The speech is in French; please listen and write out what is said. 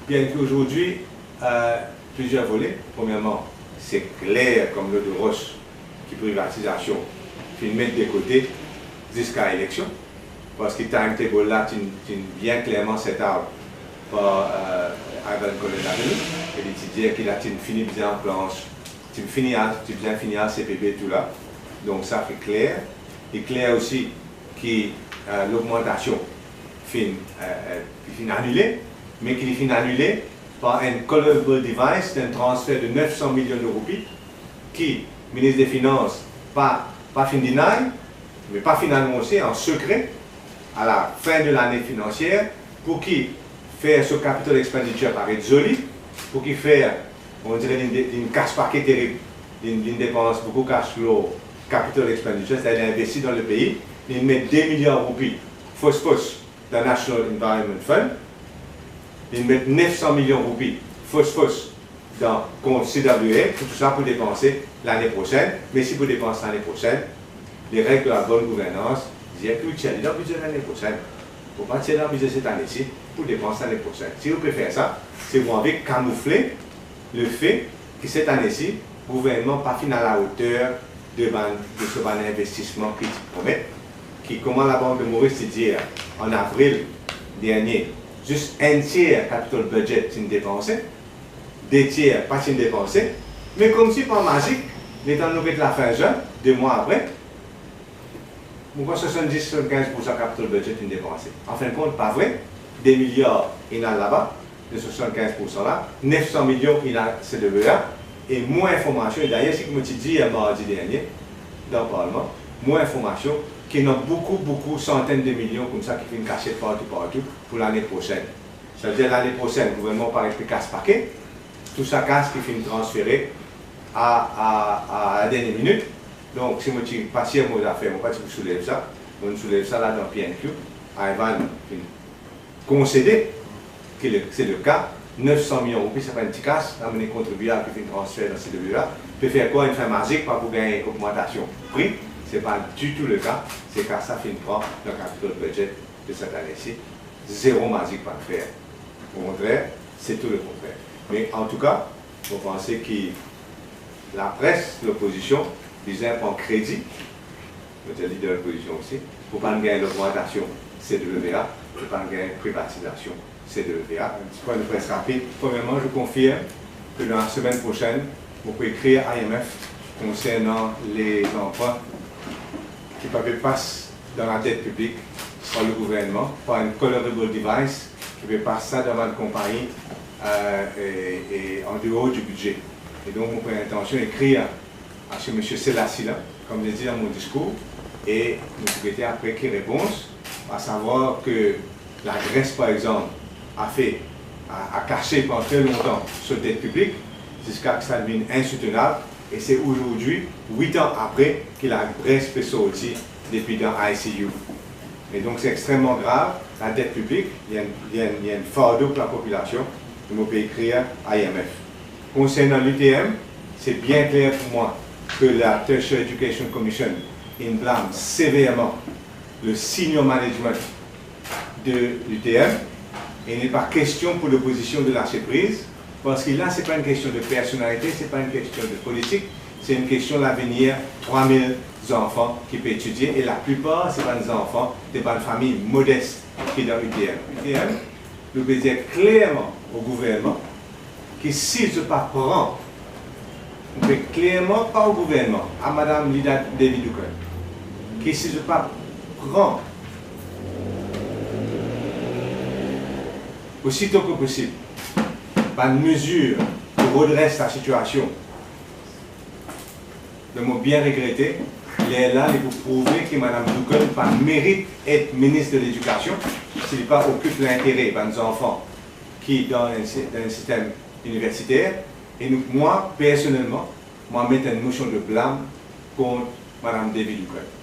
bien qu'aujourd'hui, plusieurs volets. Premièrement, c'est clair comme l'eau de roche qui privatisation, puis mettre de côté jusqu'à l'élection. Parce que timetable là, tu bien clairement cet arbre par Ivan Colonel. Et il dit qu'il a fini bien en planche, tu bien fini à CPB tout là. Donc ça fait clair. Et clair aussi que l'augmentation finit annulée, mais qu'il finit annulée par un colorable device d'un transfert de 900 millions de roupies qui, le ministre des Finances, pas fin deny, mais pas finalement aussi en secret à la fin de l'année financière pour qui faire ce capital expenditure paraître joli, pour qui faire, on dirait, une casse-paquet terrible, d'une dépense beaucoup cash flow, capital expenditure, c'est-à-dire investir dans le pays, il met 2 milliards de roupies, fausse dans le National Environment Fund, il met 900 millions de roupies, fausse dans compte CWA, tout ça pour dépenser l'année prochaine, mais si vous dépensez l'année prochaine, les règles de la bonne gouvernance disent que vous tirez dans le budget l'année prochaine. Il ne faut pas tirer dans le budget cette année-ci pour dépenser l'année prochaine. Si vous pouvez faire ça, c'est vous avez camouflé le fait que cette année-ci, le gouvernement n'a pas fini à la hauteur de ce ban investissement qu'il promet, qui, comment la Banque de Maurice dit en avril dernier, juste un tiers capital budget est dépensé, 2 tiers pas dépensé, mais comme si par magique, l'étant nous la fin juin, 2 mois après, pourquoi 70-75% capital budget est dépensé. En fin de compte, pas vrai, 2 milliards il y a là-bas, de 75% là, 900 millions il y a CWA, et moins d'informations, et d'ailleurs, c'est comme tu dis mardi dernier, dans le Parlement, moins d'informations, qu'il y a beaucoup, centaines de millions comme ça qui viennent cacher partout pour l'année prochaine. Ça veut dire l'année prochaine, le gouvernement paraît que casse-paquet, tout ça casse qui finit transféré à la dernière minute. Donc, si je suis patient aux affaires, je ne vais pas soulever ça. On soulève ça là dans PNQ. Ivan concédé que c'est le cas. 900 millions de roupies, c'est pas un petit casse. Amener contribuable qui fait un transfert dans ces deux-là. Peut faire quoi? Une fin magique pour gagner une augmentation de prix. Ce n'est pas du tout le cas. C'est car ça fait une prend le capital budget de cette année-ci. Zéro magique pas le faire. Au contraire, c'est tout le contraire. Mais en tout cas, vous pensez que la presse, l'opposition, disait prend crédit, le leader de l'opposition aussi, pour ne pas gagner l'augmentation CWA, pour ne pas gagner privatisation CWA. Un petit point de presse rapide. Premièrement, je confirme que dans la semaine prochaine, vous pouvez écrire à IMF concernant les emprunts qui passent dans la dette publique par le gouvernement, par un colorable device qui peut passer ça devant une compagnie et en dehors du budget. Et donc, mon intention d'écrire à ce M. Selassie là, comme je l'ai dit dans mon discours, et nous souhaiter après qu'il réponse, à savoir que la Grèce, par exemple, a caché pendant très longtemps cette dette publique, jusqu'à ce que ça devienne insoutenable, et c'est aujourd'hui, 8 ans après, que la Grèce peut sortir depuis dans ICU. Et donc c'est extrêmement grave, la dette publique, il y a un fardeau pour la population, nous pouvons écrire à IMF. Concernant l'UTM, c'est bien clair pour moi que la Tertiary Education Commission blâme sévèrement le senior management de l'UTM et il n'est pas question pour l'opposition de lâcher prise parce que là, ce n'est pas une question de personnalité, ce n'est pas une question de politique, c'est une question de l'avenir 3000 enfants qui peuvent étudier et la plupart, ce n'est pas des enfants, ce n'est pas une famille modeste qui est dans l'UTM. L'UTM, nous pouvons dire clairement au gouvernement que s'il ne pas prend, on peut clairement pas au gouvernement, à Mme Lida David Ducan, que s'il ne pas prend aussitôt que possible, par une mesure qui redresse la situation, de mon bien regretté, il est là pour prouver que Mme Ducan pas mérite d'être ministre de l'Éducation s'il pas occupe l'intérêt des enfants qui dans un système universitaire. Et nous, moi, personnellement, je mets une motion de blâme contre Mme David Ducan.